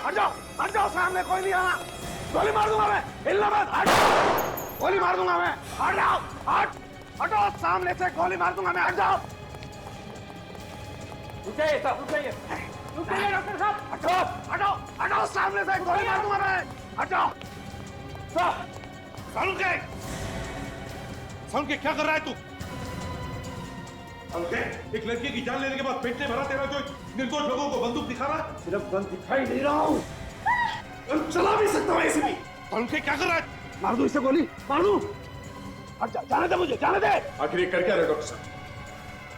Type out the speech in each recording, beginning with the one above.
हट जाओ, सामने कोई नहीं आना, गोली मार दूंगा मैं, हिलना मत, हट जाओ, गोली मार दूंगा मैं, हट जाओ, हटो, सामने से गोली मार दूंगा मैं, हट जाओ। रुक जाइए डॉक्टर साहब, हटो, सामने से गोली मार दूंगा मैं, हट जाओ। साउंड के क्या कर रहा है तू? एक लड़की की जान लेने के बाद पेट में भरा तेरा जो निर्दोष लोगों को बंदूक दिखा रहा है। सिर्फ गन दिखाई नहीं रहा हूँ, गन चला भी सकता हूँ ऐसे भी। साउंड के क्या कर रहा है? मार दूं इसे गोली, मार दूं। हट जा, जाने दे मुझे, जाने दे। आखिर ये कर क्या रहे डॉक्टर साहब?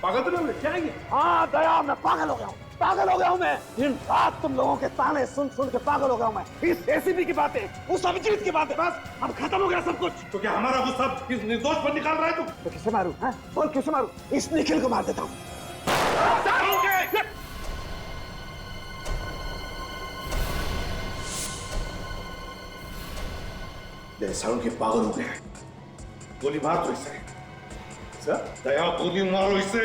पागल तो नहीं हो जाएंगे? हाँ दया, मैं पागल हो गया हूँ मैं। दिन रात तुम लोगों के ताने सुन सुन के पागल हो गया हूँ मैं। इस एसीपी की बातें, उस अभिजीत की बातें, बस अब खत्म हो गया सब कुछ। तो क्या हमारा गुस्सा इस निर्दोष पर निकाल रहा है तू? तो किसे मारूं? बोल किसे मारूं? इस निखिल को मार देता हूँ। साउंड के पागल हो गया, गोली मार दो इसे। दया, गोली मारो इसे।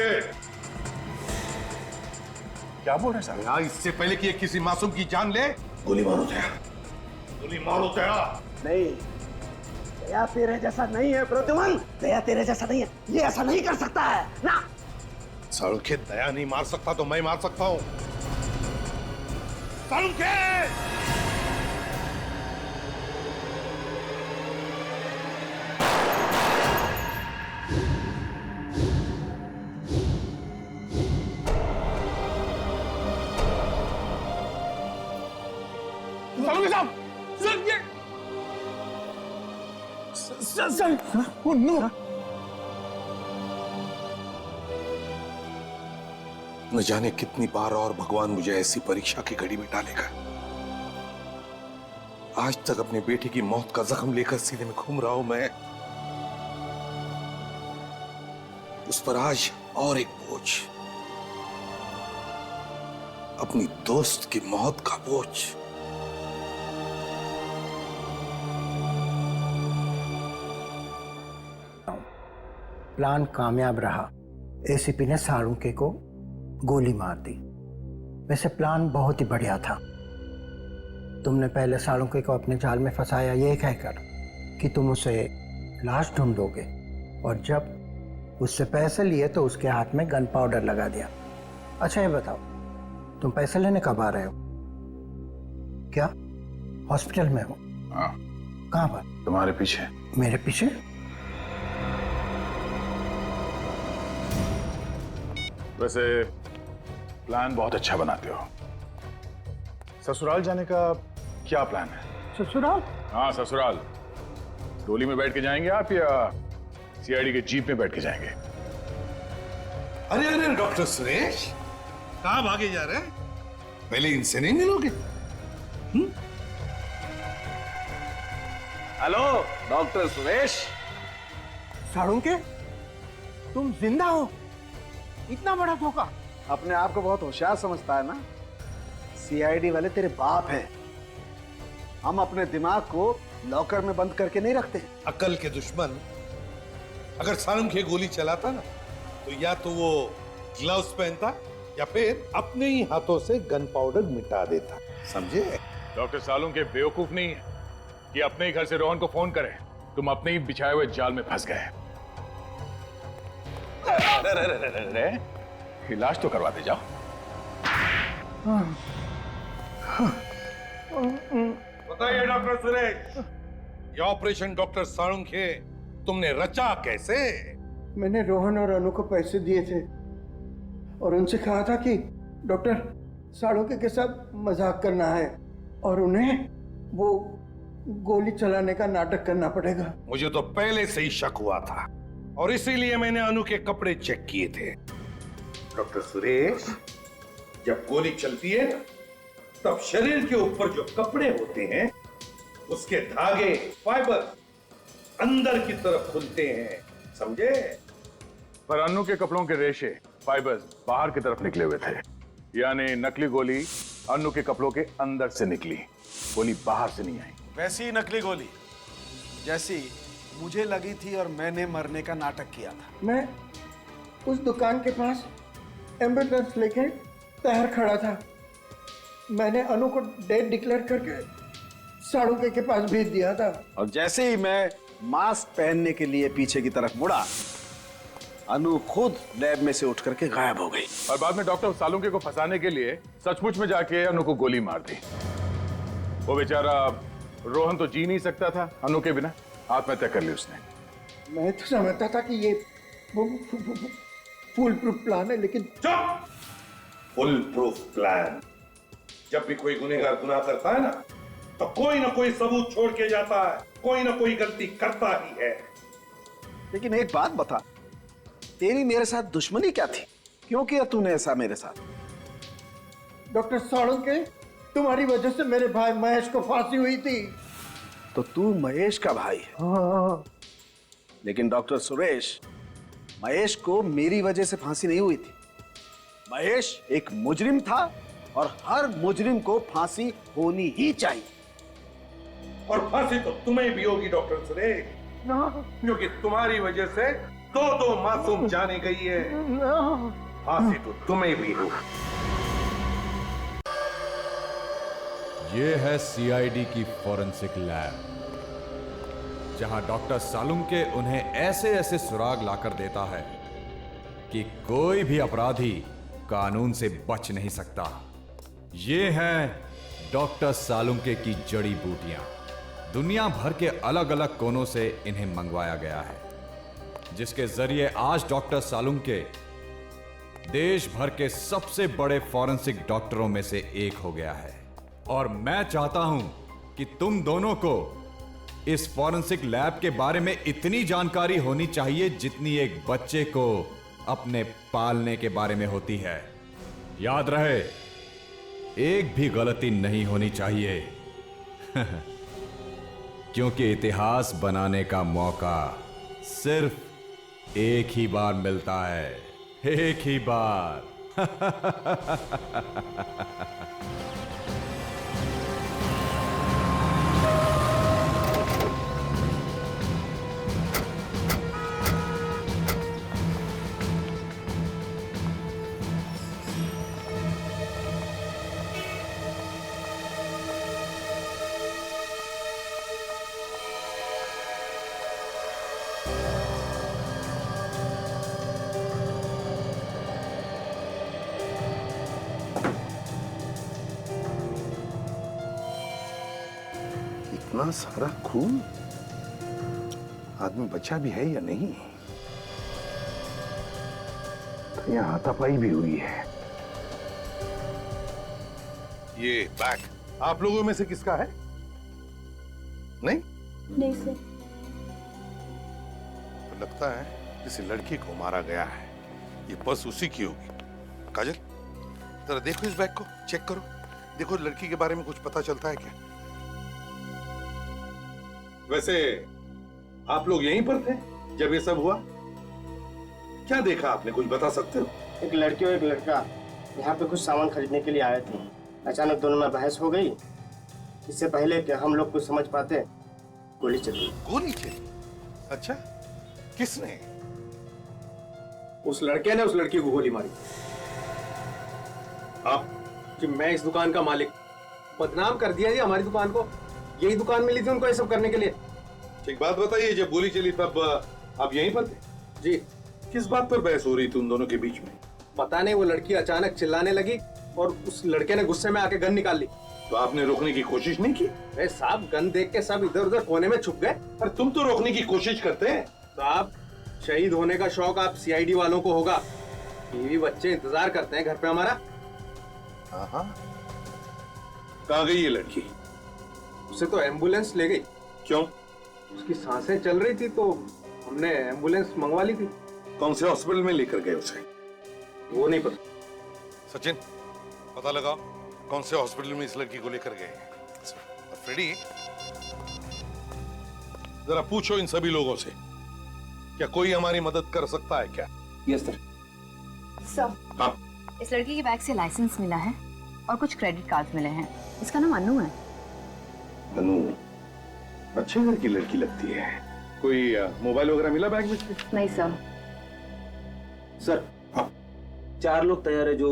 क्या बोल रहे हैं सर? इससे पहले कि किसी मासूम की जान ले, गोली मारो दया, गोली मारो दया। नहीं, दया तेरे जैसा नहीं है प्रद्युमन, दया तेरे जैसा नहीं है, ये ऐसा नहीं कर सकता है ना। साळुंखे दया नहीं मार सकता तो मैं मार सकता हूं। साळुंखे! न जाने कितनी बार और भगवान मुझे ऐसी परीक्षा की घड़ी में डालेगा। आज तक अपने बेटे की मौत का जख्म लेकर सीने में घूम रहा हूं मैं, उस पर आज और एक बोझ, अपनी दोस्त की मौत का बोझ। प्लान कामयाब रहा। एसीपी ने साळुंखे को गोली मार दी। वैसे प्लान बहुत ही बढ़िया था। तुमने पहले साळुंखे को अपने जाल में फंसाया ये कहकर कि तुम उसे लाश ढूंढोगे, और जब उससे पैसे लिए तो उसके हाथ में गन पाउडर लगा दिया। अच्छा ये बताओ, तुम पैसे लेने कब आ रहे हो? क्या हॉस्पिटल में हो? हाँ। कहाँ पर? तुम्हारे पीछे। मेरे पीछे? वैसे प्लान बहुत अच्छा बनाते हो। ससुराल जाने का क्या प्लान है? ससुराल? हाँ ससुराल। डोली में बैठ के जाएंगे आप या सीआईडी के जीप में बैठ के जाएंगे? अरे अरे डॉक्टर सुरेश, कहाँ भागे जा रहे हैं? पहले इनसे नहीं मिलोगे? Hello doctor Suresh. साळुंखे, तुम जिंदा हो? इतना बड़ा धोखा! अपने आप को बहुत होशियार समझता है ना? सीआईडी वाले तेरे बाप हैं। हम अपने दिमाग को लॉकर में बंद करके नहीं रखते। अकल के दुश्मन अगर साळुंखे गोली चलाता ना, तो या तो वो ग्लव्स पहनता या फिर अपने ही हाथों से गन पाउडर मिटा देता। समझे? डॉक्टर साळुंखे बेवकूफ नहीं है कि अपने ही घर से रोहन को फोन करें। तुम अपने ही बिछाए हुए जाल में फंस गए। इलाज तो करवा दे जाओ। बताइए डॉक्टर सुरेश, ये ऑपरेशन डॉक्टर साळुंखे तुमने रचा कैसे? मैंने रोहन और अनु को पैसे दिए थे और उनसे कहा था कि डॉक्टर साळुंखे के साथ मजाक करना है और उन्हें वो गोली चलाने का नाटक करना पड़ेगा। मुझे तो पहले से ही शक हुआ था और इसीलिए मैंने अनु के कपड़े चेक किए थे। डॉक्टर सुरेश, जब गोली चलती है ना, तब शरीर के ऊपर जो कपड़े होते हैं उसके धागे, फाइबर अंदर की तरफ खुलते हैं। समझे? पर अन्नू के कपड़ों के रेशे, फाइबर्स बाहर की तरफ निकले हुए थे, यानी नकली गोली अन्नू के कपड़ों के अंदर से निकली, गोली बाहर से नहीं आई। वैसी नकली गोली जैसी मुझे लगी थी और मैंने मरने का नाटक किया था। मैं उस दुकान के पास एम्बुलेंस लेके तैयार खड़ा था। मैंने अनु को डेड डिक्लेयर करके साड़ू के पास भेज दिया था। और जैसे ही मैं मास्क पहनने के लिए पीछे की तरफ मुड़ा, अनु खुद लैब में से उठ करके गायब हो गई। और बाद में डॉक्टर सालुंके को फंसाने के लिए सचमुच में जाके अनु को गोली मार दी। वो बेचारा रोहन तो जी नहीं सकता था अनु के बिना, आत्महत्या कर ली उसने। मैं तो समझता था कि ये फुल प्रूफ प्लान है, लेकिन चुप! Full proof plan. जब भी कोई गुनहगार गुनाह करता है ना, तो कोई ना कोई सबूत छोड़ के जाता है, कोई ना कोई गलती करता ही है। लेकिन एक बात बता, तेरी मेरे साथ दुश्मनी क्या थी? क्यों किया तूने ऐसा मेरे साथ? डॉक्टर साळुंके, तुम्हारी वजह से मेरे भाई महेश को फांसी हुई थी। तो तू महेश का भाई है। हाँ। लेकिन डॉक्टर सुरेश, महेश को मेरी वजह से फांसी नहीं हुई थी। महेश एक मुजरिम था और हर मुजरिम को फांसी होनी ही चाहिए। और फांसी तो तुम्हें भी होगी डॉक्टर सुरेश, क्योंकि तुम्हारी वजह से दो मासूम जाने गई है। फांसी तो तुम्हें भी हो। ये है सीआईडी की फॉरेंसिक लैब, जहां डॉक्टर सालुंके उन्हें ऐसे ऐसे सुराग लाकर देता है कि कोई भी अपराधी कानून से बच नहीं सकता। ये हैं डॉक्टर सालुंके की जड़ी बूटियां। दुनिया भर के अलग अलग कोनों से इन्हें मंगवाया गया है, जिसके जरिए आज डॉक्टर सालुंके देश भर के सबसे बड़े फॉरेंसिक डॉक्टरों में से एक हो गया है। और मैं चाहता हूं कि तुम दोनों को इस फॉरेंसिक लैब के बारे में इतनी जानकारी होनी चाहिए जितनी एक बच्चे को अपने पालने के बारे में होती है। याद रहे, एक भी गलती नहीं होनी चाहिए क्योंकि इतिहास बनाने का मौका सिर्फ एक ही बार मिलता है, एक ही बार। इतना सारा खून, आदमी बचा भी है या नहीं? तो यहाँ हाथापाई भी हुई है। ये बैग आप लोगों में से किसका है? नहीं? नहीं सर। तो लगता है किसी लड़की को मारा गया है। ये पर्स उसी की होगी। काजल, जरा देखो इस बैग को, चेक करो, देखो लड़की के बारे में कुछ पता चलता है क्या? वैसे आप लोग यहीं पर थे जब ये सब हुआ? क्या देखा आपने, कुछ बता सकते हो? एक लड़की और एक लड़का यहाँ पे कुछ सामान खरीदने के लिए आए थे। अचानक दोनों में बहस हो गई। इससे पहले कि हम लोग कुछ समझ पाते, गोली चली। गोली चली? अच्छा, किसने? उस लड़के ने उस लड़की को गोली मारी। आप? कि मैं इस दुकान का मालिक, बदनाम कर दिया जी हमारी दुकान को। यही दुकान मिली थी उनको ये सब करने के लिए। एक बात बताइए, जब गोली चली तब आप यहीं पर थे? जी। किस बात पर बहस हो रही थी उन दोनों के बीच में? पता नहीं, वो लड़की अचानक चिल्लाने लगी और उस लड़के ने गुस्से में आके गन निकाल ली। तो आपने रोकने की कोशिश नहीं की? अरे साहब, गन देख के सब इधर उधर कोने में छुप गए। पर तुम तो रोकने की कोशिश करते हैं। साहब, शहीद होने का शौक आप सीआईडी वालों को होगा। बीवी बच्चे इंतजार करते हैं घर पे हमारा। हाँ। कहाँ गई ये लड़की? उसे तो एम्बुलेंस ले गई। क्यों? उसकी सांसें चल रही थी तो हमने एम्बुलेंस मंगवा ली थी। कौन से हॉस्पिटल में लेकर गए उसे? वो नहीं पता। सचिन, पता लगाओ कौन से हॉस्पिटल में इस लड़की को लेकर गए। फ्रेडी, जरा पूछो इन सभी लोगों से, क्या कोई हमारी मदद कर सकता है क्या? Yes sir. सर, हाँ। इस लड़की के बैग से लाइसेंस मिला है और कुछ क्रेडिट कार्ड मिले हैं। इसका नाम अनु है। अनु अच्छे घर की लड़की लगती है। कोई मोबाइल वगैरह मिला बैग में? नहीं सर। सर, हाँ। 4 लोग तैयार है जो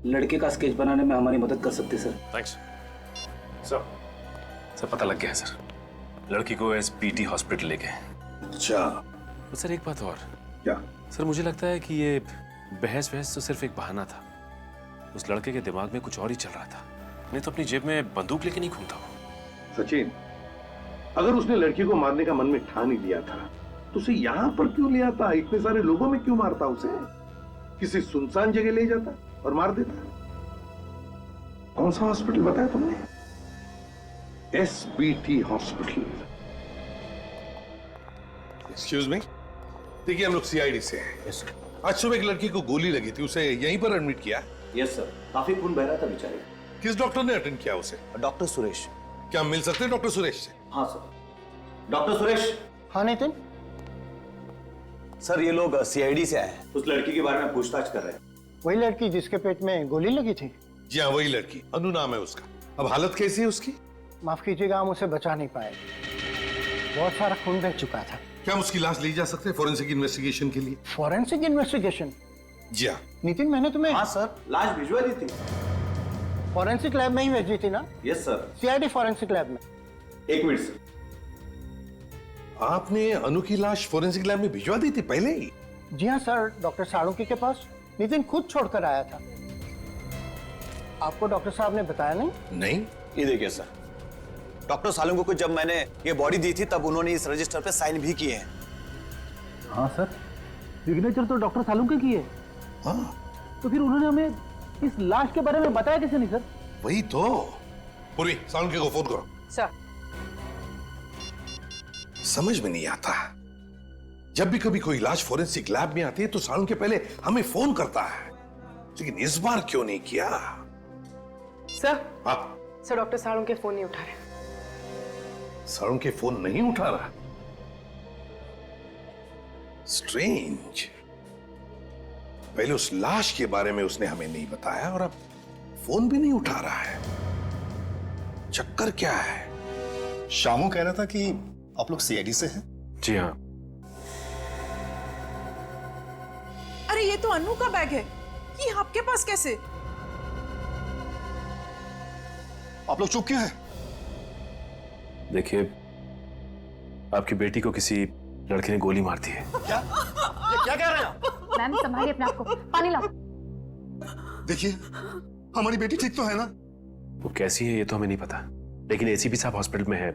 लड़के का स्केच बनाने में हमारी मदद कर सकते सर। थैंक्स सर पता लग गया है सर। लड़की को एसपीटी हॉस्पिटल ले गए। अच्छा। तो सर एक बात और। क्या? सर मुझे लगता है कि ये बहस तो सिर्फ एक बहाना था। उस लड़के के दिमाग में कुछ और ही चल रहा था, नहीं तो अपनी जेब में बंदूक लेके नहीं घूमता वो। सचिन, अगर उसने लड़की को मारने का मन में ठान ही लिया था तो उसे यहां पर क्यों ले आता? इतने सारे लोगों में क्यों मारता? उसे किसी सुनसान जगह ले जाता और मार देता। कौन सा हॉस्पिटल बताया तुमने? SBT hospital. एक्सक्यूज मी, देखिए हम लोग सीआईडी से हैं। Yes sir. आज सुबह एक लड़की को गोली लगी थी, उसे यहीं पर एडमिट किया? यस सर, काफी खून बह रहा था बेचारे। किस डॉक्टर ने अटेंड किया उसे? डॉक्टर सुरेश। क्या मिल सकते हैं डॉक्टर सुरेश से? हाँ सर। डॉक्टर सुरेश। हाँ नितिन। सर ये लोग सीआईडी से आए हैं, उस लड़की के बारे में पूछताछ कर रहे हैं। वही लड़की जिसके पेट में गोली लगी थी? जी हाँ, वही लड़की। अनु नाम है उसका। अब हालत कैसी है उसकी? माफ कीजिएगा, हम उसे बचा नहीं पाए, बहुत सारा खून बह चुका था। क्या हम उसकी लाश ली जा सकते हैं फॉरेंसिक इन्वेस्टिगेशन के लिए? Forensic investigation? जी हाँ। नितिन, मैंने तुम्हें हाँ सर, लाश भिजवा दी थी। फॉरेंसिक लैब में ही भेजी थी ना? Yes sir. CID forensic lab में। एक मिनट सर। आपने अनु की लाश फॉरेंसिक लैब में भिजवा दी थी पहले ही? जी हाँ सर, डॉक्टर साळुंके के पास नितिन खुद छोड़कर आया था। आपको डॉक्टर साहब ने बताया नहीं? नहीं। ये देखिए सर, डॉक्टर सालुंके को जब मैंने ये बॉडी दी थी तब उन्होंने इस रजिस्टर पे साइन भी किए हैं। हाँ सर, सिग्नेचर तो डॉक्टर सालुंके की है। हाँ। तो फिर उन्होंने हमें इस लाश के बारे में बताया कैसे नहीं सर? वही तो। पूरी साळुंके को फोन करो। सर। समझ में नहीं आता, जब भी कभी कोई लाश फॉरेंसिक लैब में आती है तो साळुंके पहले हमें फोन करता है, लेकिन इस बार क्यों नहीं किया? सर। हाँ सर, डॉक्टर साळुंके फोन नहीं उठा रहे। साळुंके फोन नहीं उठा रहा? स्ट्रेंज। पहले उस लाश के बारे में उसने हमें नहीं बताया और अब फोन भी नहीं उठा रहा है। चक्कर क्या है? शामू कह रहा था कि आप लोग सीआईडी से हैं। जी हाँ। अरे ये तो अनु का बैग है, ये आपके पास कैसे? आप लोग चुप क्यों हैं? देखिए, आपकी बेटी को किसी लड़के ने गोली मार दी है। क्या? ये क्या कह रहे हैं आप? मैम संभालिए अपने आप को, पानी लाओ। देखिए, हमारी बेटी ठीक तो है ना? वो कैसी है ये तो हमें नहीं पता, लेकिन एसीपी साहब हॉस्पिटल में है,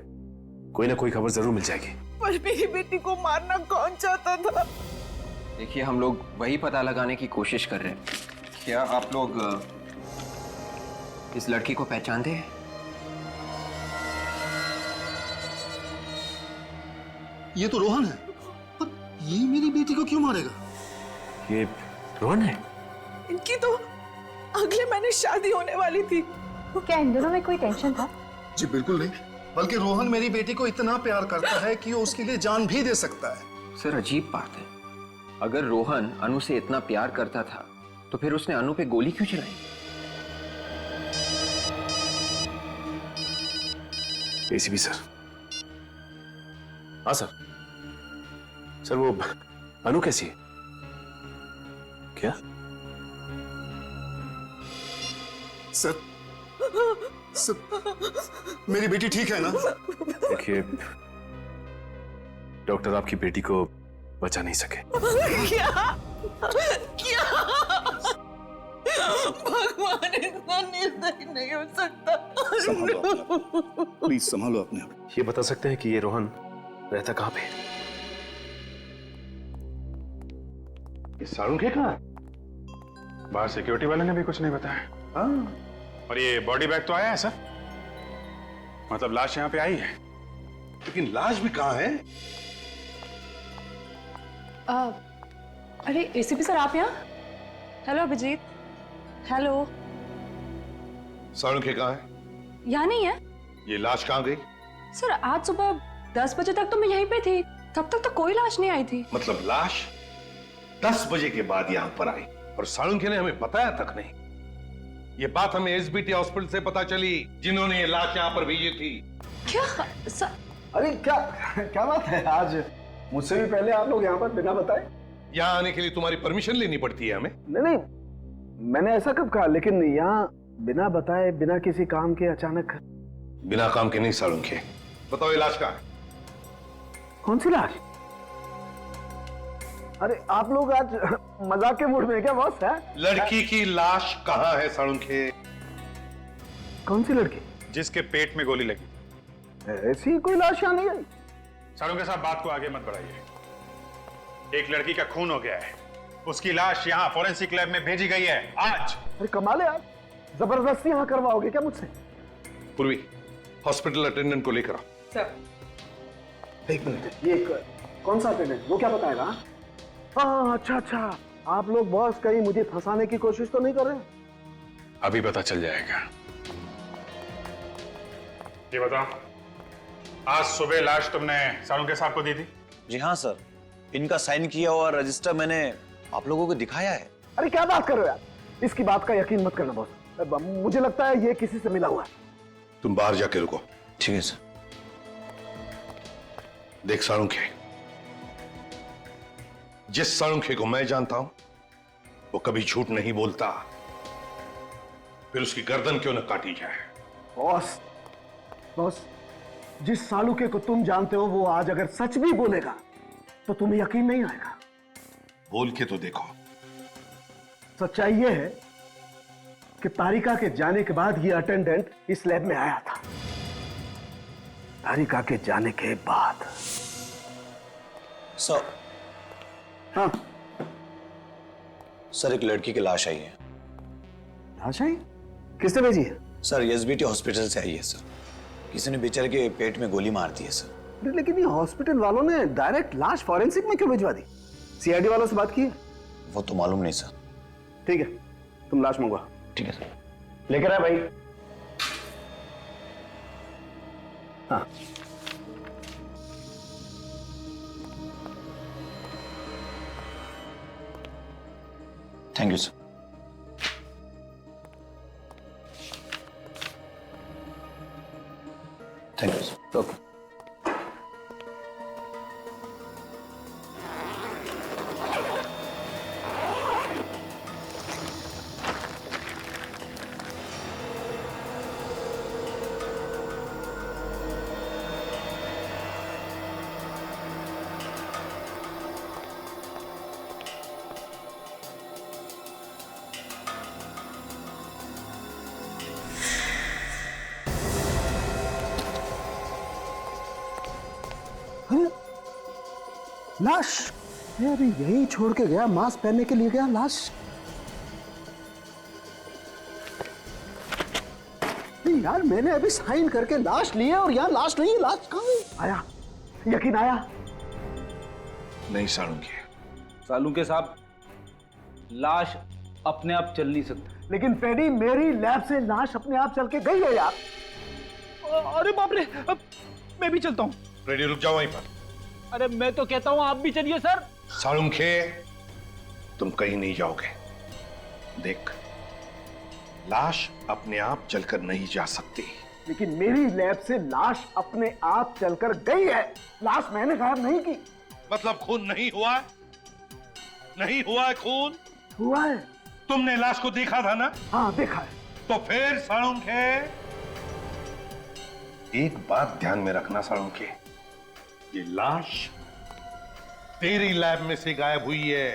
कोई ना कोई खबर जरूर मिल जाएगी। पर मेरी बेटी को मारना कौन चाहता था? देखिए, हम लोग वही पता लगाने की कोशिश कर रहे हैं। क्या आप लोग इस लड़की को पहचानते हैं? ये तो रोहन है, पर ये मेरी बेटी को क्यों मारेगा? ये रोहन है? इनकी तो अगले महीने शादी होने वाली थी। क्या इन दोनों में कोई टेंशन था? जी बिल्कुल नहीं, बल्कि रोहन मेरी बेटी को इतना प्यार करता है कि वो उसके लिए जान भी दे सकता है। सर, अजीब बात है, अगर रोहन अनु से इतना प्यार करता था तो फिर उसने अनु पे गोली क्यों चलाई? ACP sir. हाँ सर। सर वो अनु कैसी है? क्या? सर, मेरी बेटी ठीक है ना? देखिए, डॉक्टर आपकी बेटी को बचा नहीं सके। क्या? क्या? भगवान इतना निर्दयी नहीं हो सकता। प्लीज संभालो अपने आप। ये बता सकते हैं कि ये रोहन रहता कहाँ पे? ये साळुंके कहाँ है? बाहर सिक्योरिटी वाले ने भी कुछ नहीं बताया। हाँ। और ये बॉडी बैग तो आया है सर, मतलब लाश यहाँ पे आई है, लेकिन लाश भी कहाँ है? अरे एसीपी सर, आप यहाँ? हेलो अभिजीत। हेलो। साळुंके कहाँ है? यहाँ नहीं है। ये लाश कहाँ गई? सर, आज सुबह 10 बजे तक तो मैं यहीं पे थी, तब तक तो कोई लाश नहीं आई थी। मतलब लाश 10 बजे के बाद यहाँ पर आई और साळुंके ने हमें बताया तक नहीं। ये बात हमें एसबीटी हॉस्पिटल से पता चली, जिन्होंने ये लाश यहाँ पर भेजी थी। क्या सर? अरे क्या क्या बात है, आज मुझसे भी पहले आप लोग यहाँ पर बिना बताए? यहाँ आने के लिए तुम्हारी परमिशन लेनी पड़ती है हमें? नहीं, मैंने ऐसा कब कहा? लेकिन यहाँ बिना बताए, बिना किसी काम के अचानक। बिना काम के नहीं सालुंखे। बताओ ये लाश कहाँ है? कौन सी लाश? अरे आप लोग आज मजाक के मूड में क्या बॉस? है लड़की की लाश कहाँ है सालुंखे? कौन सी लड़की? जिसके पेट में गोली लगी। ऐसी कोई लाश यहाँ नहीं आई। सालुंखे साहब, बात को आगे मत बढ़ाइए। एक लड़की का खून हो गया है, उसकी लाश यहाँ फॉरेंसिक लैब में भेजी गई है आज। अरे कमाल है यार, जबरदस्ती यहाँ करवाओगे क्या मुझसे? पूर्वी, हॉस्पिटल अटेंडेंट को लेकर आओ। सर। एक मिनट, ये कौन सा अटेंडेंट? वो क्या बताएगा? हाँ अच्छा अच्छा, आप लोग बॉस कहीं मुझे फंसाने की कोशिश तो नहीं कर रहे? अभी पता चल जाएगा। ये बताओ, आज सुबह लाश तुमने सालुंखे साहब को दी थी? जी हाँ सर, इनका साइन किया हुआ रजिस्टर मैंने आप लोगों को दिखाया है। अरे क्या बात कर रहे हो यार, इसकी बात का यकीन मत करना बॉस, मुझे लगता है ये किसी से मिला हुआ है। तुम बाहर जाके रुको। ठीक है सर। देख सालुंखे, जिस सालुंखे को मैं जानता हूं वो कभी झूठ नहीं बोलता, फिर उसकी गर्दन क्यों न काटी जाए। बॉस बॉस, जिस सालुखे को तुम जानते हो वो आज अगर सच भी बोलेगा तो तुम्हें यकीन नहीं आएगा। बोल के तो देखो। सच्चाई ये है कि तारिका के जाने के बाद ये अटेंडेंट इस लैब में आया था। तारिका के जाने के बाद। सर। हाँ सर, एक लड़की की लाश आई है। लाश आई? किसने भेजी है? सर, एसबीटी हॉस्पिटल से आई है सर। किसी ने बेचारे के पेट में गोली मार दी है सर। लेकिन ये हॉस्पिटल वालों ने डायरेक्ट लाश फॉरेंसिक में क्यों भिजवा दी? सीआईडी वालों से बात की है? वो तो मालूम नहीं सर। ठीक है, तुम लाश मंगवा। ठीक है सर। लेकर आ भाई। हाँ thank you sir. Thank you sir. Okay. लाश? अरे यही छोड़ के गया, मास्क पहनने के लिए गया। लाश? यार मैंने अभी साइन करके लाश ली है और यहाँ लाश नहीं है। लाश कहाँ है? आया, यकीन आया? नहीं सालुंखे। सालुंखे साहब, लाश अपने आप चल नहीं सकती। लेकिन पेडी, मेरी लैब से लाश अपने आप चल के गई है यार। अरे बाप रे, अब मैं भी चलता हूँ। रेडी, रुक जाओ वहीं पर। अरे मैं तो कहता हूँ आप भी चलिए सर। सालुंखे, तुम कहीं नहीं जाओगे। देख, लाश अपने आप चलकर नहीं जा सकती। लेकिन मेरी लैब से लाश अपने आप चलकर गई है। लाश मैंने गायब नहीं की। मतलब खून नहीं हुआ? नहीं हुआ है खून? हुआ है। तुमने लाश को देखा था ना? हाँ देखा है। तो फिर सालुंखे, एक बात ध्यान में रखना सालुंखे, ये लाश तेरी लैब में से गायब हुई है।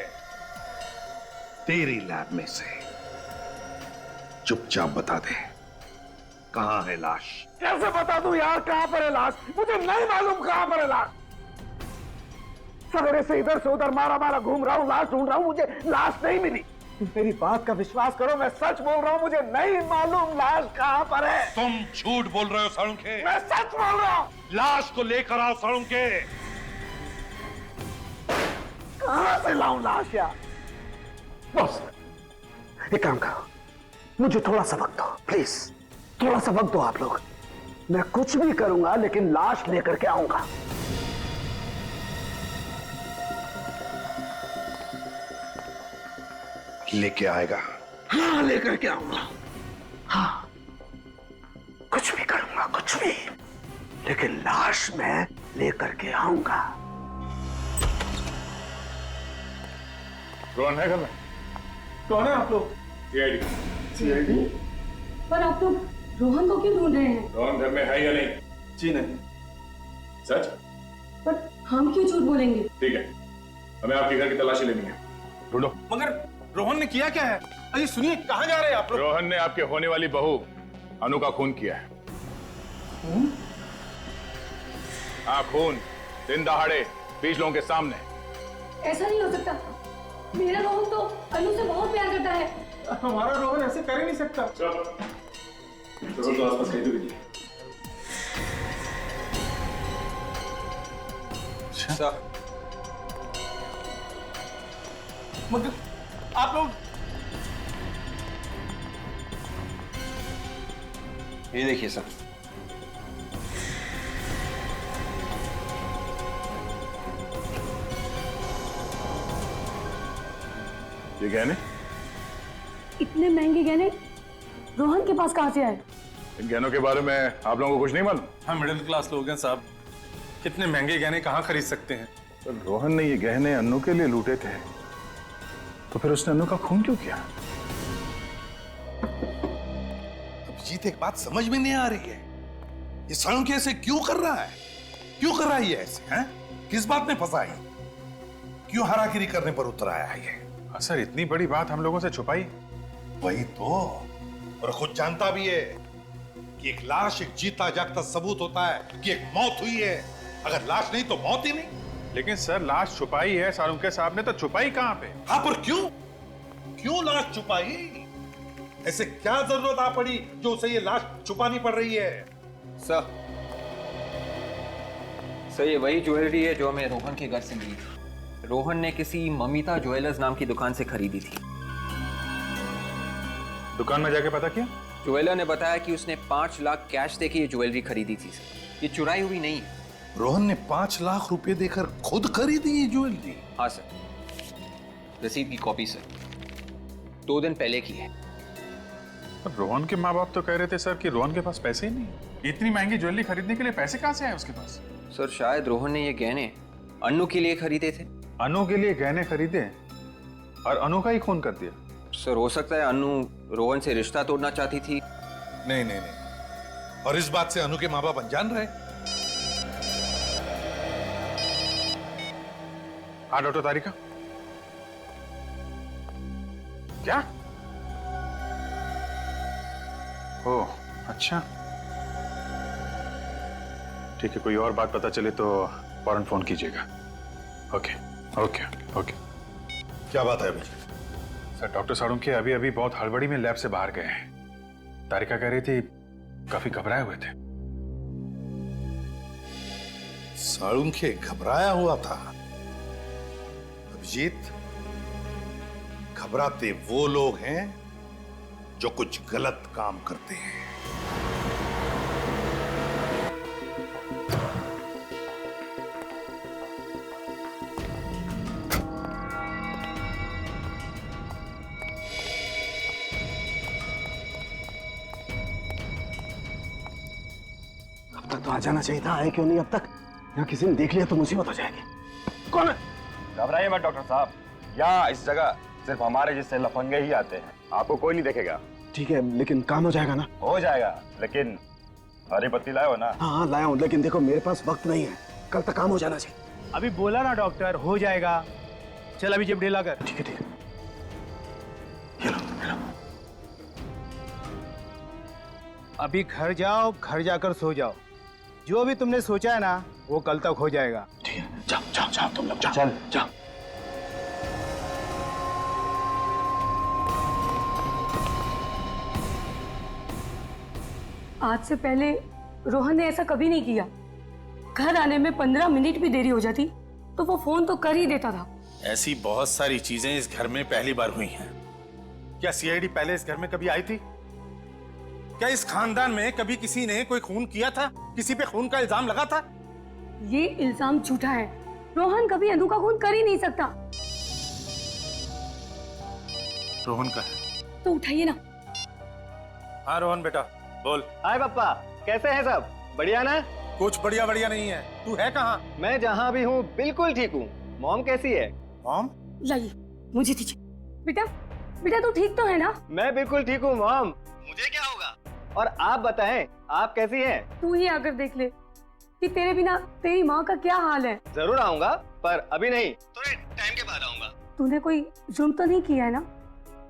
तेरी लैब में से। चुपचाप बता दे, कहां है लाश? कैसे बता दूं यार कहां पर है लाश? मुझे नहीं मालूम कहां पर है लाश। सवेरे से इधर से उधर मारा मारा घूम रहा हूं, लाश ढूंढ रहा हूं, मुझे लाश नहीं मिली। मेरी बात का विश्वास करो, मैं सच बोल रहा हूं, मुझे नहीं मालूम लाश कहां पर है। तुम झूठ बोल रहे हो सालुंखे। मैं सच बोल रहा हूं। लाश को लेकर आओ सालुंखे। कहां से लाऊं लाश यार? बॉस, एक काम करो, मुझे थोड़ा सा वक्त दो प्लीज। थोड़ा सा वक्त दो आप लोग। मैं कुछ भी करूंगा लेकिन लाश लेकर के आऊंगा। लेके आएगा? हाँ लेकर के आऊंगा। हाँ कुछ भी करूंगा, कुछ भी, लेकिन लाश मैं लेकर के आऊंगा। रोहन है घर में? कौन है आप लोग? सीआईडी। पर आप लोग रोहन को क्यों ढूंढ रहे हैं? रोहन घर में है या नहीं? जी नहीं। सच? पर हम क्यों झूठ बोलेंगे? ठीक है, हमें आपके घर की तलाशी लेनी है, ढूंढो। मगर रोहन ने किया क्या है? अरे सुनिए, कहाँ जा रहे हैं आप लोग? रोहन ने आपके होने वाली बहू अनु का खून किया है। हाँ, खून, दिन दहाड़े, 20 लोगों के सामने। ऐसा नहीं हो सकता। मेरा रोहन तो अनु से बहुत प्यार करता है। हमारा रोहन ऐसे कर ही नहीं सकता। चलो तो आसपास कहीं तो कीजिए। मगर आप लोग ये देखिए सर, ये गहने? इतने महंगे गहने रोहन के पास कहाँ से आए? इन गहनों के बारे में आप लोगों को कुछ नहीं मालूम? हम मिडिल क्लास लोग हैं साहब, कितने महंगे गहने कहाँ खरीद सकते हैं? तो रोहन ने ये गहने अन्नू के लिए लूटे थे, तो फिर उसने अन्नू का खून क्यों किया? अभिजीत, एक बात समझ में नहीं आ रही है, ये साळुंखे ऐसे क्यों कर रहा है? क्यों कर रहा है ये ऐसे? हैं? किस बात में फंसा है? क्यों हारागिरी करने पर उतर आया है ये? सर, इतनी बड़ी बात हम लोगों से छुपाई? वही तो, और खुद जानता भी है कि एक लाश एक जीता जागता सबूत होता है कि एक मौत हुई है। अगर लाश नहीं तो मौत ही नहीं। लेकिन सर, लाश छुपाई है साळुंखे साहब ने, तो छुपाई कहां पे? हाँ, पर क्यों? क्यों लाश छुपाई? ऐसे क्या जरूरत आ पड़ी जो उसे ये लाश छुपानी पड़ रही है? सर ये वही ज्वेलरी है जो हमें रोहन के घर से मिली थी। रोहन ने किसी ममिता ज्वेलर्स नाम की दुकान से खरीदी थी। दुकान में जाके पता किया? ज्वेलर ने बताया कि उसने 5 लाख कैश देके ये ज्वेलरी खरीदी थी सर। ये चुराई हुई नहीं है। रोहन ने 5 लाख रुपए देकर खुद खरीदी ये ज्वेलरी? हाँ सर, रसीद की कॉपी सर, 2 दिन पहले की है। रोहन के माँ बाप तो कह रहे थे सर कि रोहन के पास पैसे ही नहीं। इतनी महंगी ज्वेलरी खरीदने के लिए पैसे कहाँ से आए उसके पास? सर शायद रोहन ने ये गहने अनु के लिए खरीदे थे। अनु के लिए गहने खरीदे और अनु का ही खून कर दिया? सर हो सकता है अनु रोहन से रिश्ता तोड़ना चाहती थी। नहीं नहीं नहीं, और इस बात से अनु के माँ बाप अनजान रहे? हाँ डॉक्टर तारिका, क्या? ओह अच्छा, ठीक है, कोई और बात पता चले तो फौरन फोन कीजिएगा। Okay okay okay. क्या बात है अभी? सर, डॉक्टर साळुंखे अभी अभी बहुत हड़बड़ी में लैब से बाहर गए हैं। तारिका कह रही थी काफी घबराए हुए थे। साळुंखे घबराया हुआ था? अभिजीत, घबराते वो लोग हैं जो कुछ गलत काम करते हैं। अब तक तो आ जाना चाहिए था, आए क्यों नहीं अब तक? यहाँ किसी ने देख लिया तो मुसीबत हो जाएगी। कौन है? घबराइए मत डॉक्टर साहब, यहाँ इस जगह सिर्फ हमारे जैसे लफंगे ही आते हैं, आपको कोई नहीं देखेगा। ठीक है, लेकिन काम हो जाएगा ना? हो जाएगा, लेकिन हरी पत्ती लाए हो ना? हाँ लाया हूँ, लेकिन देखो मेरे पास वक्त नहीं है, कल तक काम हो जाना चाहिए। अभी बोला ना डॉक्टर, हो जाएगा। चल अभी जेब ढीला कर। ठीक है ठीक है। अभी घर जाओ, घर जाकर सो जाओ। जो भी तुमने सोचा है ना वो कल तक हो जाएगा। ठीक है, जाओ जाओ जाओ तुम लोग, जाओ चल जाओ। आज से पहले रोहन ने ऐसा कभी नहीं किया। घर आने में 15 मिनट भी देरी हो जाती तो वो फोन तो कर ही देता था। ऐसी बहुत सारी चीजें इस घर में पहली बार हुई हैं। क्या सीआईडी पहले इस घर में कभी आई थी? क्या इस खानदान में कभी किसी ने कोई खून किया था? किसी पे खून का इल्जाम लगा था? ये इल्जाम झूठा है। रोहन कभी अनु का खून कर ही नहीं सकता। रोहन का है तो उठाइए ना। हाँ रोहन बेटा बोल। हाय पापा, कैसे हैं सब? बढ़िया ना? कुछ बढ़िया बढ़िया नहीं है। तू है कहाँ? मैं जहाँ भी हूँ बिल्कुल ठीक हूँ। मॉम कैसी है? मॉम? लाइए, मुझे दीजिए। बेटा बेटा तू ठीक तो है ना? मैं बिल्कुल ठीक हूँ मॉम। मुझे क्या होगा? और आप बताएं, आप कैसी हैं? तू ही आकर देख ले कि तेरे बिना तेरी माँ का क्या हाल है। जरूर आऊंगा, पर अभी नहीं, थोड़े टाइम के बाद आऊंगा। तूने कोई जुर्म तो नहीं किया है ना?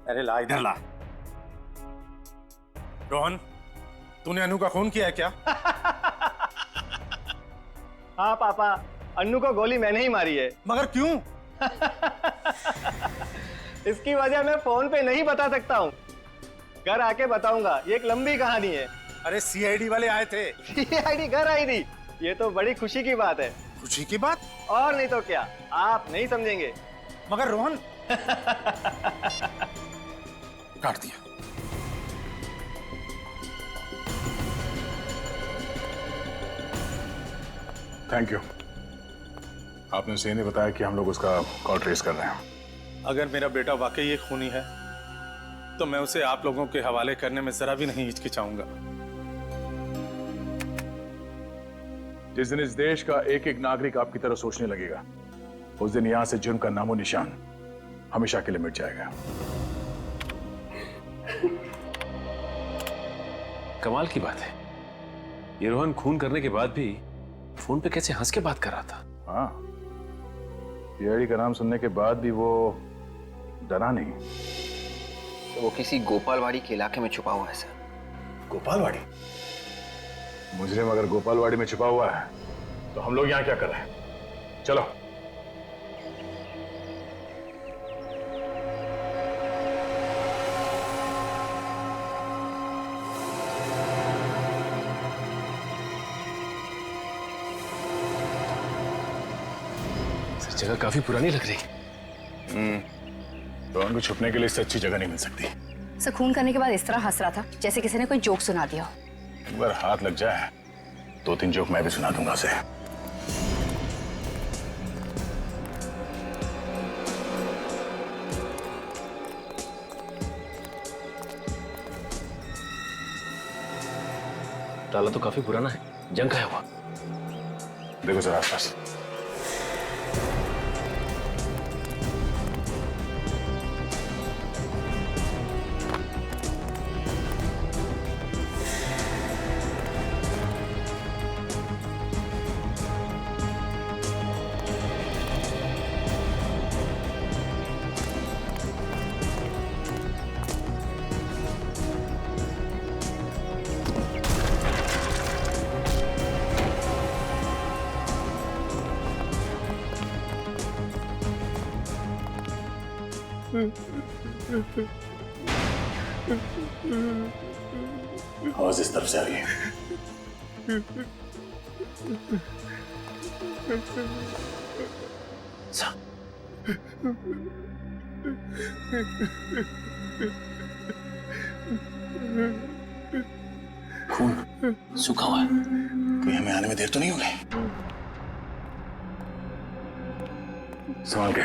अरे ला इधर ला। रोहन, तूने अनु का खून किया है क्या? हाँ पापा, अन्नू को गोली मैंने ही मारी है। मगर क्यों? इसकी वजह मैं फोन पे नहीं बता सकता हूँ, घर आके बताऊंगा। ये एक लंबी कहानी है। अरे सीआईडी वाले आए थे। सीआईडी घर आई थी, ये तो बड़ी खुशी की बात है। खुशी की बात? और नहीं तो क्या, आप नहीं समझेंगे। मगर रोहन काट दिया। थैंक यू, आपने उसे नहीं बताया कि हम लोग उसका कॉल ट्रेस कर रहे हैं। अगर मेरा बेटा वाकई एक खूनी है तो मैं उसे आप लोगों के हवाले करने में जरा भी नहीं हिचकिचाऊंगा। जिस दिन इस देश का एक एक नागरिक आपकी तरह सोचने लगेगा, उस दिन यहां से जुर्म का नामो निशान हमेशा के लिए मिट जाएगा। कमाल की बात है, ये रोहन खून करने के बाद भी फोन पे कैसे हंस के बात कर रहा था। हाँ, सीआईडी का नाम सुनने के बाद भी वो डरा नहीं। तो वो किसी गोपालवाड़ी के इलाके में छुपा हुआ है सर। गोपालवाड़ी? मुजरिम अगर गोपालवाड़ी में छुपा हुआ है तो हम लोग यहाँ क्या कर रहे हैं? चलो। जगह काफी पुरानी लग रही। तो उनको छुपने के लिए इससे अच्छी जगह नहीं मिल सकती। सर खून करने के बाद इस तरह हंस रहा था जैसे किसी ने कोई जोक सुना दिया हो। अगर हाथ लग जाए 2-3 जोक मैं भी सुना दूंगा उसे। ताला तो काफी पुराना है, जंग खाया हुआ। देखो सर आसपास। आवाज इस तरफ से आ रही है। खून सूखा हुआ है, कोई हमें आने में देर तो नहीं हो गई? संभाल के।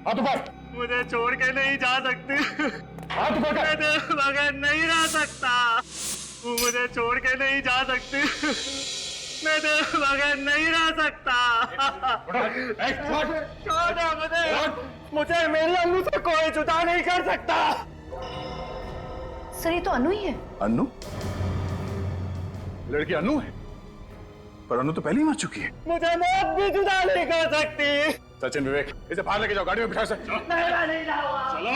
हाथ ऊपर। मुझे छोड़ के नहीं जा सकती। हाथ ऊपर कर। मैं तेरे बगैर नहीं रह सकता। तू मुझे छोड़ के नहीं जा सकती। मैं तेरे बगैर नहीं रह सकता। छोड़ दे मुझे मेरी अनु से कोई जुदा नहीं कर सकता। सर ये तो अनु ही है। अनु? लड़की अनु है, पर अनु तो पहले ही मर चुकी है। मुझे मौत भी जुदा नहीं कर सकती। सचिन, विवेक, इसे बाहर लेके जाओ, गाड़ी में बिठा से। नहीं जाऊंगा। चलो।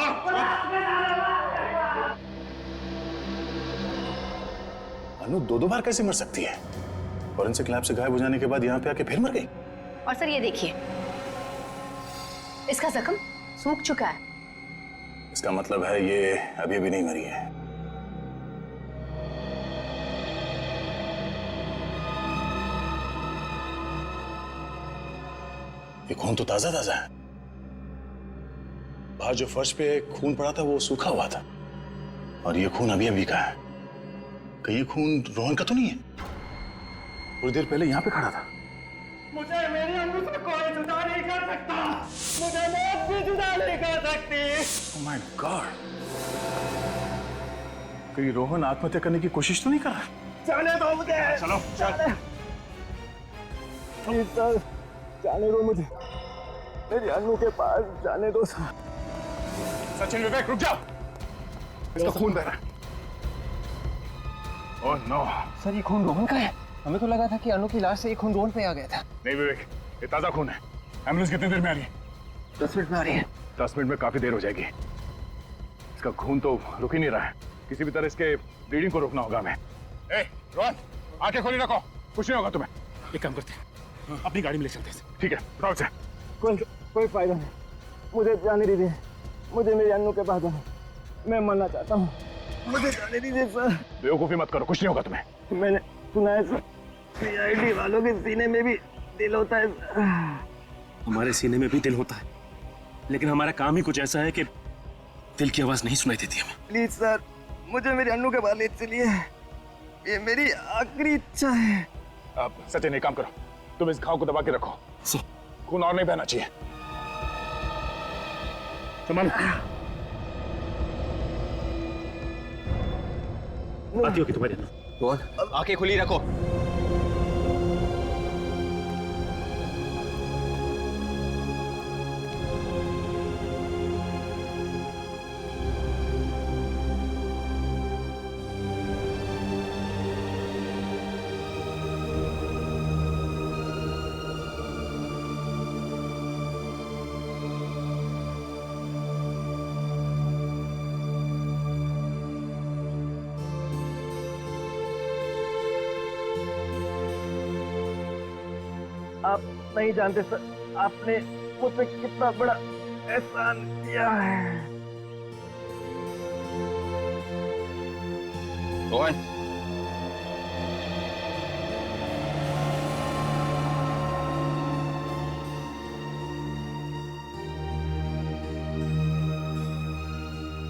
अनु 2 बार कैसे मर सकती है? फॉरेंसिक लैब से गायब हो जाने के बाद यहाँ पे आके फिर मर गई। और सर ये देखिए, इसका जख्म सूख चुका है। इसका मतलब है ये अभी भी नहीं मरी है। ये खून तो ताजा ताजा है। बाहर जो फर्श पे खून पड़ा था वो सूखा हुआ था, और ये खून अभी अभी का है। कहीं ये खून रोहन का तो नहीं है? थोड़ी देर पहले यहाँ पे खड़ा था। मुझे मेरी अनु से कोई जुदा नहीं कर सकता। मुझे मौत भी जुदा नहीं कर सकती। Oh my God! कहीं रोहन आत्महत्या करने की कोशिश तो नहीं कर रहा? जाने दो मुझे। चलो चल। प्लीज सर, जाने दो मुझे, मेरी अनु के पास जाने दो सर। सचिन, विवेक, रुक जाओ। इसका खून बह रहा है। Oh no. सर, ये खून रोहन का है। हमें तो लगा था कि अनु की लाश से ये खून रोहन पे आ गया था। नहीं विवेक, ये ताजा खून है। एम्बुलेंस कितनी देर में आ रही है? 10 मिनट में आ रही है। 10 मिनट में काफी देर हो जाएगी। इसका खून तो रुक ही नहीं रहा है। किसी भी तरह इसके ब्लीडिंग को रोकना होगा हमें। ए, रोहन, आंखें खोली रखो, कुछ नहीं होगा तुम्हें। एक काम करते हैं, अपनी गाड़ी में ले चलते हैं। ठीक है, उठाओ से। कोई फायदा नहीं, मुझे जाने दीजिए, मुझे मेरी अनु के पास जाना, मैं मरना चाहता हूँ, मुझे जाने दीजिए सर। बेवकूफी मत करो, कुछ नहीं होगा तुम्हें। मैंने सुना है सर, सीआईडी वालों के सीने में भी दिल होता है सर। हमारे सीने में भी दिल होता है, लेकिन हमारा काम ही कुछ ऐसा है कि दिल की आवाज नहीं सुनाई देती हमें। प्लीज सर, मुझे मेरी अनु के पास ले चलिए, ये मेरी आखिरी इच्छा है। अब सचिन, एक काम करो, तुम इस घाव को दबा के रखो, खून और नहीं बहना चाहिए। संभालो। आती होगी तुम्हारी अनु। रोहन, आंखें खुली रखो। आप नहीं जानते सर, आपने मुझसे कितना बड़ा एहसान किया है। रोहन,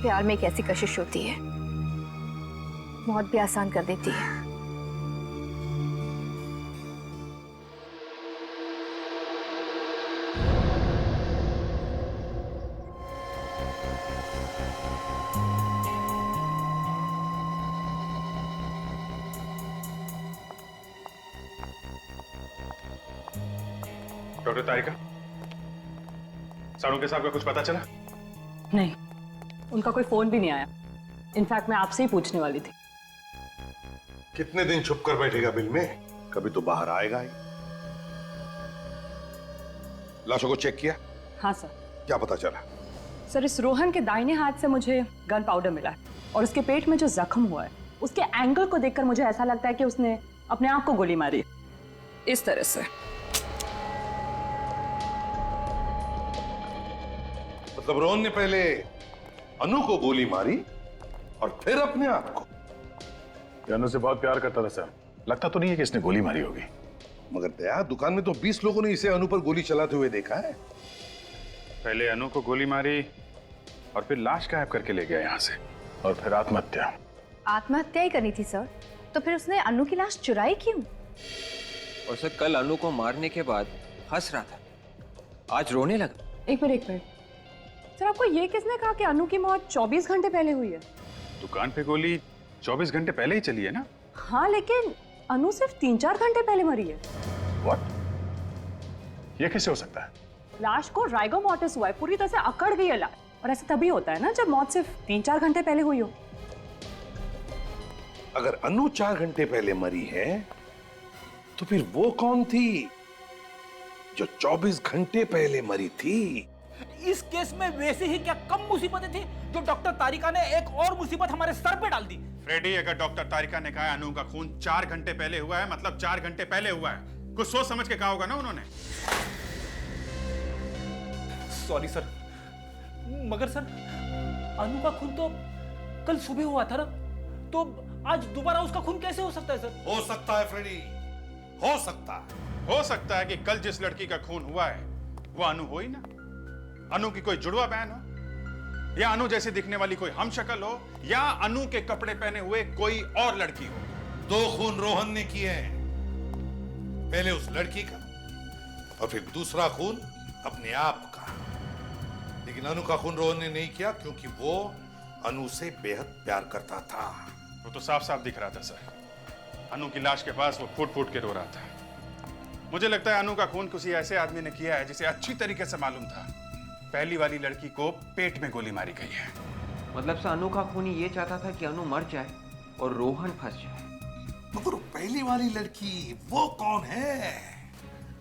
प्यार में एक ऐसी कशिश होती है, मौत भी आसान कर देती है। डॉक्टर तारिका, सालुंके साहब का कुछ पता चला? नहीं, उनका कोई फोन भी नहीं आया। इनफैक्ट मैं आपसे ही पूछने वाली थी। कितने दिन छुप कर बैठेगा बिल में, कभी तो बाहर आएगा ही। लाशों को चेक किया? हाँ सर। क्या पता चला? सर, इस रोहन के दाहिने हाथ से मुझे गन पाउडर मिला है और उसके पेट में जो जख्म हुआ है उसके एंगल को देखकर मुझे ऐसा लगता है कि उसने अपने आप को गोली मारी है, इस तरह से। मतलब रोहन ने पहले अनु को गोली मारी और फिर अपने आप को? अनु से बहुत प्यार करता था सर, लगता तो नहीं है कि इसने गोली मारी होगी। मगर दया, दुकान में तो 20 लोगों ने इसे अनु पर गोली चलाते हुए देखा है। पहले अनु को गोली मारी और फिर लाश गायब करके ले गया यहाँ से, और फिर आत्महत्या। आत्महत्या ही करनी थी सर, तो फिर उसने अनु की लाश चुराई क्यों? और सर, कल अनु को मारने के बाद हंस रहा था, आज रोने लगा। एक मिनट सर, आपको ये किसने कहा कि अनु की मौत 24 घंटे पहले हुई है? दुकान पे गोली 24 घंटे पहले ही चली है ना? हाँ, लेकिन अनु सिर्फ 3-4 घंटे पहले मरी है। What? ये कैसे हो सकता है? लाश को राइगो मॉर्टिस हुआ है, पूरी तरह से अकड़ गई है लाश, और ऐसा तभी होता है ना जब मौत सिर्फ 3-4 घंटे पहले हुई हो। अगर अनु 4 घंटे पहले मरी है तो फिर वो कौन थी जो 24 घंटे पहले मरी थी? इस केस में वैसे ही क्या कम मुसीबतें थी जो डॉक्टर तारिका ने एक और मुसीबत हमारे सर पे डाल दी। फ्रेडी, अगर डॉक्टर तारिका ने कहा अनु का खून 4 घंटे पहले हुआ है, मतलब 4 घंटे पहले हुआ है। कुछ सोच समझ के कहा होगा ना उन्होंने। सॉरी सर, मगर सर अनु का खून तो कल सुबह हुआ था ना, तो आज दोबारा उसका खून कैसे हो सकता है सर? हो सकता है फ्रेडी, हो सकता है। हो सकता है कि कल जिस लड़की का खून हुआ है वो अनु हो ही ना। अनु की कोई जुड़वा बहन हो, या अनु जैसे दिखने वाली कोई हमशक्ल हो, या अनु के कपड़े पहने हुए कोई और लड़की हो। 2 खून रोहन ने किए हैं, पहले उस लड़की का और फिर दूसरा खून अपने आप का। लेकिन अनु का खून रोहन ने नहीं किया क्योंकि वो अनु से बेहद प्यार करता था। वो तो साफ साफ दिख रहा था सर। अनु की लाश के पास वो फूट फूट के रो रहा था। मुझे लगता है अनु का खून किसी ऐसे आदमी ने किया है जिसे अच्छी तरीके से मालूम था पहली वाली लड़की को पेट में गोली मारी गई है। मतलब से अनु का खूनी ये चाहता था कि अनु मर जाए और रोहन फंस जाए। मगर पहली वाली लड़की वो कौन है?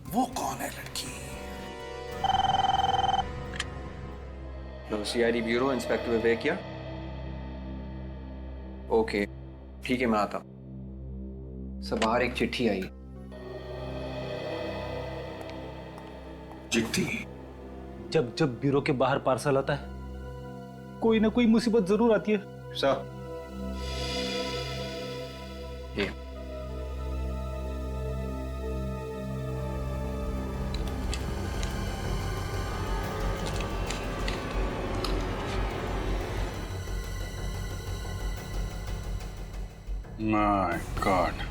वो कौन है लड़की? सीआईडी ब्यूरो इंस्पेक्टर विवेक या? ओके ठीक है, मैं आता हूं। सब बाहर एक चिट्ठी आई। चिट्ठी? जब जब ब्यूरो के बाहर पार्सल आता है कोई ना कोई मुसीबत जरूर आती है। सर ये माय गॉड,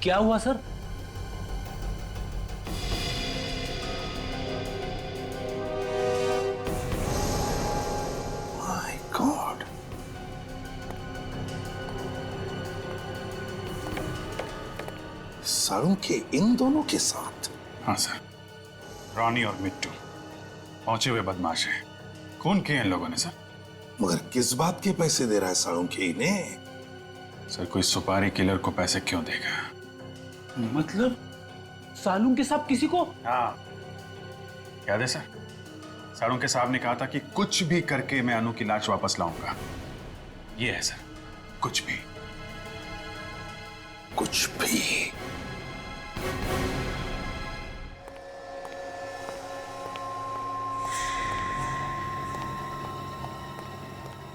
क्या हुआ सर? माय गॉड, सारुण के इन दोनों के साथ? हाँ सर, रॉनी और मिट्टू पहुंचे हुए बदमाश हैं। खून किए इन लोगों ने सर। मगर किस बात के पैसे दे रहा है सारुण के इन्हें? सर कोई सुपारी किलर को पैसे क्यों देगा? मतलब सालून के साहब किसी को? हाँ याद है सर, सारुण के साहब ने कहा था कि कुछ भी करके मैं अनु की लाश वापस लाऊंगा। ये है सर, कुछ भी। कुछ भी?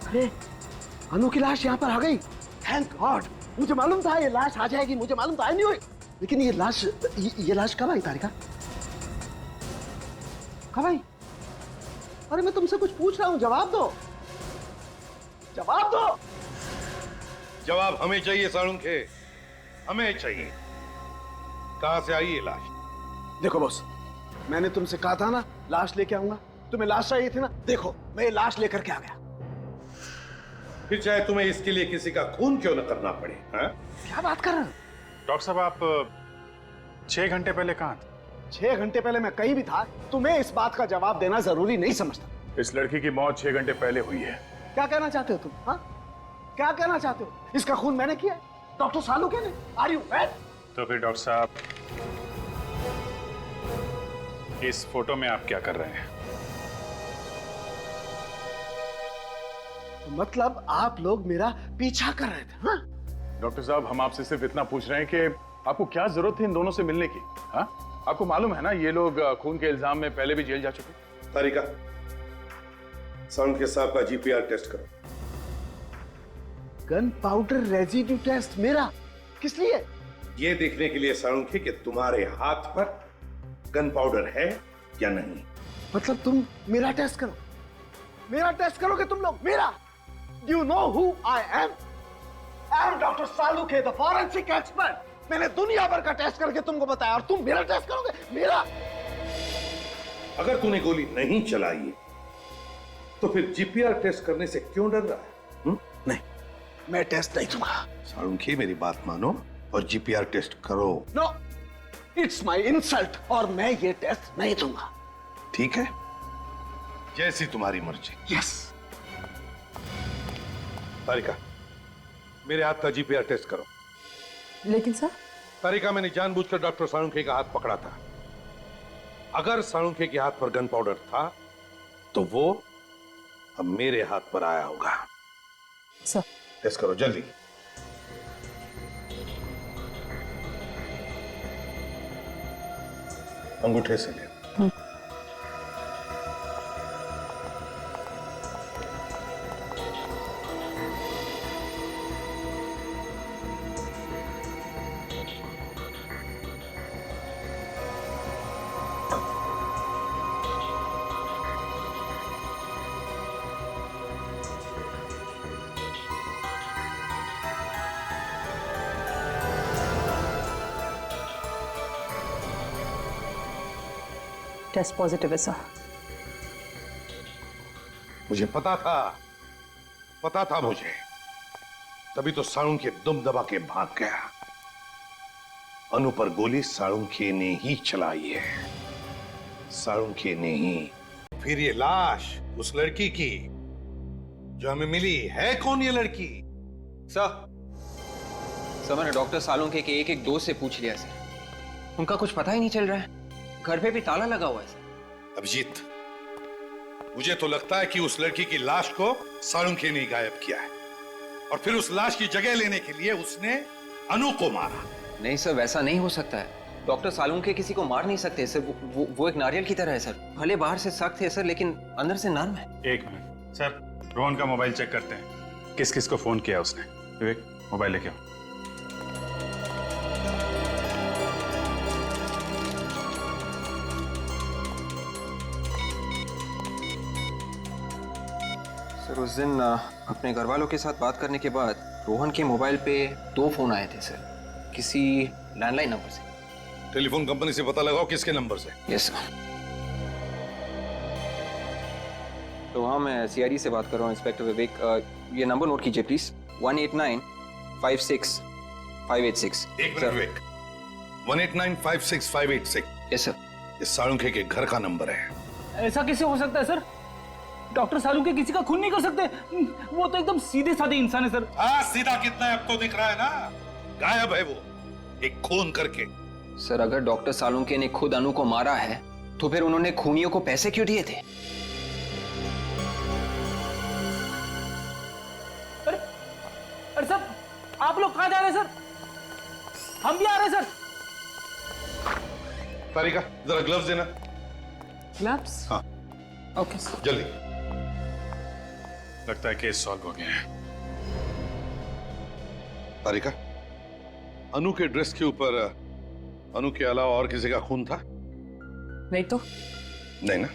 अरे अनु की लाश यहाँ पर आ गई। थैंक गॉड, मुझे मालूम था ये लाश आ जाएगी, मुझे मालूम था, नहीं हुई। लेकिन ये लाश कब आई तारिका? कब आई? अरे मैं तुमसे कुछ पूछ रहा हूँ, जवाब दो, जवाब दो। जवाब हमें चाहिए सारुण के, हमें चाहिए। कहां से आई ये लाश? देखो बॉस, मैंने तुमसे कहा था ना लाश लेके आऊंगा, तुम्हें लाश चाहिए थी ना, देखो मैं ये लाश लेकर के आ गया। फिर चाहे तुम्हें इसके लिए किसी का खून क्यों न करना पड़े। हाँ? क्या बात कर रहे हो? डॉक्टर साहब आप 6 घंटे पहले कहाँ थे? 6 घंटे पहले मैं कहीं भी था, तुम्हें इस बात का जवाब देना जरूरी नहीं समझता। इस लड़की की मौत 6 घंटे पहले हुई है। क्या कहना चाहते हो तुम? हाँ, क्या कहना चाहते हो? इसका खून मैंने किया, डॉक्टर सालुके ने। Are you mad? तो फिर डॉक्टर साहब इस फोटो में आप क्या कर रहे हैं? मतलब आप लोग मेरा पीछा कर रहे थे? हाँ? डॉक्टर साहब हम आपसे सिर्फ इतना पूछ रहे हैं कि आपको क्या जरूरत थी इन दोनों से मिलने की? हाँ? आपको मालूम है ना ये लोग खून के इल्जाम में पहले भी जेल जा चुके। तारिका, सारुण के साहब का जीपीआर टेस्ट करो। गन पाउडर रेजिड्यू टेस्ट मेरा? किस लिए? ये देखने के लिए सारुण के कि तुम्हारे हाथ पर गन पाउडर है या नहीं। मतलब तुम मेरा टेस्ट करो? मेरा टेस्ट करोगे तुम लोग? मेरा? Do you know who I am? I am Dr. Saluke, the forensic expert. मैंने दुनिया भर का टेस्ट करके तुमको बताया और तुम मेरा टेस्ट करोगे? मेरा? अगर तूने गोली नहीं चलाई है, तो फिर जीपीआर टेस्ट करने से क्यों डर रहा है? नहीं, मैं टेस्ट नहीं दूंगा। सारुण की मेरी बात मानो और जीपीआर टेस्ट करो। No, it's my insult और मैं ये टेस्ट नहीं दूंगा। ठीक है, जैसी तुम्हारी मर्जी। यस। तारिका, मेरे हाथ का जीपीआर टेस्ट करो। लेकिन सर? तारिका, मैंने जानबूझकर डॉक्टर साळुंखे का हाथ पकड़ा था। अगर साळुंखे के हाथ पर गन पाउडर था तो वो अब मेरे हाथ पर आया होगा। सर टेस्ट करो जल्दी। अंगूठे से ले। टेस्ट पॉजिटिव है सर। मुझे पता था मुझे, तभी तो साळुंखे दुम दबा के भाग गया। अनु पर गोली साळुंखे ने ही चलाई है, साळुंखे ने ही। फिर ये लाश उस लड़की की जो हमें मिली है, कौन ये लड़की? सर मैंने डॉक्टर सालुंखे के एक एक दोस्त से पूछ लिया सर, उनका कुछ पता ही नहीं चल रहा है। घर पे भी ताला लगा हुआ है सर। अभिजीत, मुझे तो लगता है कि उस लड़की की लाश को साळुंखे ने गायब किया है और फिर उस लाश की जगह लेने के लिए उसने अनु को मारा। नहीं सर, वैसा नहीं हो सकता है। डॉक्टर सालुंखे किसी को मार नहीं सकते सर। वो एक नारियल की तरह है सर। भले बाहर से सख्त है सर, लेकिन अंदर से नरम है। एक मिनट सर, रोहन का मोबाइल चेक करते हैं, किस किस को फोन किया उसने। विवेक, मोबाइल लेके आओ। सर उस दिन अपने घर वालों के साथ बात करने के बाद रोहन के मोबाइल पे 2 फोन आए थे सर, किसी लैंडलाइन नंबर से। टेलीफोन कंपनी से पता लगाओ किसके नंबर से। Yes sir. तो हाँ, मैं सीआईडी से बात कर रहा हूँ, इंस्पेक्टर विवेक। ये नंबर नोट कीजिए प्लीज, 189565586। एक मिनट विवेक, 189565586। Yes sir. ये साळुंखे के घर का नंबर है। ऐसा कैसे हो सकता है सर? डॉक्टर सालुंखे किसी का खून नहीं कर सकते। वो तो एकदम सीधे साधे इंसान है सर। हाँ, सीधा कितना है अब तो दिख रहा है ना, गायब है वो एक खून करके। सर अगर डॉक्टर सालुंखे ने खुद अनु को मारा है तो फिर उन्होंने खूनियों को पैसे क्यों दिए थे? अरे सर, आप लोग कहाँ जा रहे हैं सर? हम भी आ रहे हैं सर। तारिका, जरा ग्लव्स देना। ग्लव्स? हाँ ओके सर। जल्दी। लगता है केस सॉल्व हो गया है। तारिका, अनु के ड्रेस के ऊपर अनु के अलावा और किसी का खून था? नहीं तो? नहीं ना?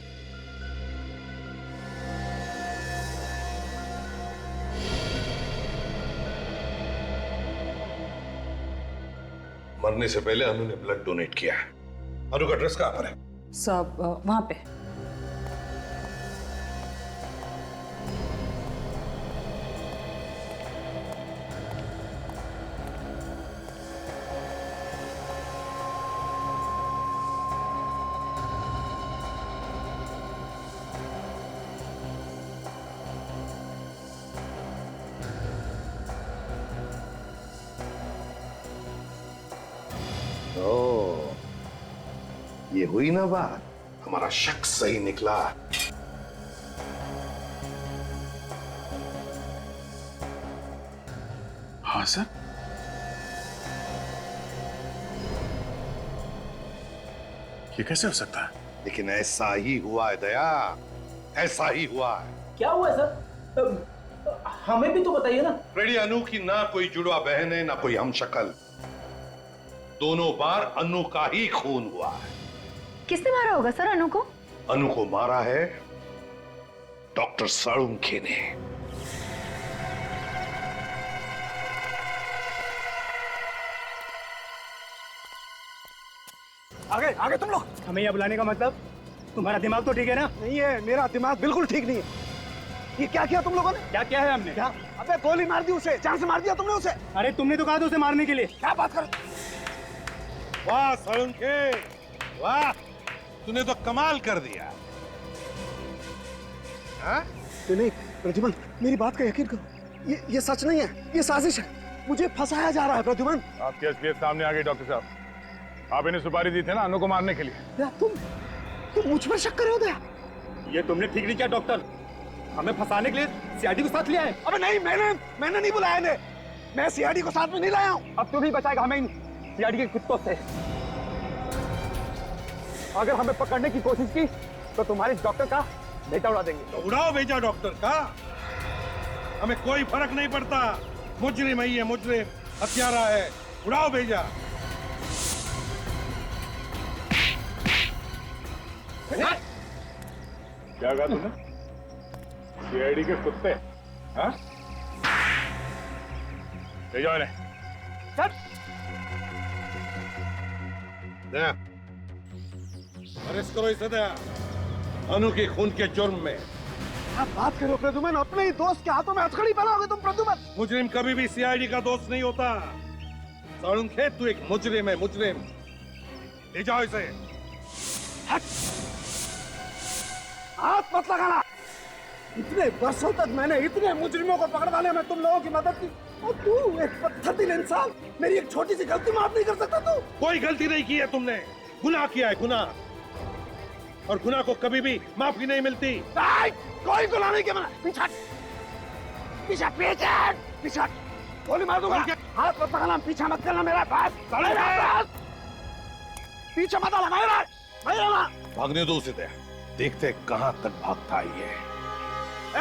मरने से पहले अनु ने ब्लड डोनेट किया है। अनु का ड्रेस कहां पर है? सब वहां पे। ये हुई ना बात, हमारा शक सही निकला। हाँ सर। ये कैसे हो सकता है? लेकिन ऐसा ही हुआ है दया, ऐसा ही हुआ है। क्या हुआ है सर? हमें भी तो बताइए ना। फ्रेडी, अनु की ना कोई जुड़वा बहन है ना कोई हमशक्ल। दोनों बार अनु का ही खून हुआ है। किसने मारा होगा सर अनु को? अनु को मारा है डॉक्टर साळुंखे ने। आगे आगे तुम लोग। हमें यह बुलाने का मतलब? तुम्हारा दिमाग तो ठीक है ना? नहीं है, मेरा दिमाग बिल्कुल ठीक नहीं है। ये क्या किया तुम लोगों ने? क्या क्या है हमने? क्या? अबे गोली मार दी उसे, जान से मार दिया तुमने उसे। अरे तुमने तो कहा था उसे मारने के लिए। क्या बात कर? वाह साळुंखे, वाह, तूने तो कमाल कर दिया। हाँ? नहीं प्रद्युमन, मेरी बात का यकीन करो, ये सच नहीं है, ये साजिश है। मुझे फंसाया जा रहा है प्रद्युमन। आपके असलियत सामने आ गई डॉक्टर साहब। आप इन्हें सुपारी दी थी ना अनु को मारने के लिए। तुम मुझ पर शक कर रहे हो दया? ये तुमने ठीक नहीं किया डॉक्टर, हमें फंसाने के लिए सीआईडी को साथ लिया है। अबे नहीं, मैंने नहीं बुलाया इन्हें। मैं सीआईडी को साथ में नहीं लाया हूँ। अब तू भी बचाएगा हमें इन सीआईडी के कुत्तों से। अगर हमें पकड़ने की कोशिश की तो तुम्हारे डॉक्टर का बेटा उड़ा देंगे। तो उड़ाओ बेटा डॉक्टर का, हमें कोई फर्क नहीं पड़ता। मुजरिम ही है, मुजरिम, हत्यारा है, उड़ाओ भेजा। क्या कहा तुमने? सीआईडी के कुत्ते? हाँ? ले जाओ इन्हें। दया, अरेस्ट करो इसे दया, अनु के खून के जुर्म में। क्या बात करो प्रद्युमन, अपने ही दोस्त के हाथों में हथकड़ी पहनाओगे तुम प्रद्युमन? मुजरिम कभी भी सीआईडी का दोस्त नहीं होता। साळुंखे, तू एक मुजरिम है, मुजरिम। ले जाओ इसे। हाथ मत लगाना। इतने वर्षों तक मैंने इतने मुजरिमों को पकड़वाने में तुम लोगों की मदद की, और तू एक पत्थर दिल इंसान मेरी एक छोटी सी गलती माफ नहीं कर सकता तू? कोई गलती नहीं की है तुमने, गुनाह किया है, गुनाह, और गुनाह को कभी भी माफी नहीं मिलती। कोई गुनाह नहीं किया मैंने। पीछे पीछे पीछे पीछे, गोली मार दूंगा। हाथ मत लगाना, पीछे मत करना मेरा बात। पीछे मत आना, मेरा भागने दो उसे, देखते कहां तक भागता है ये।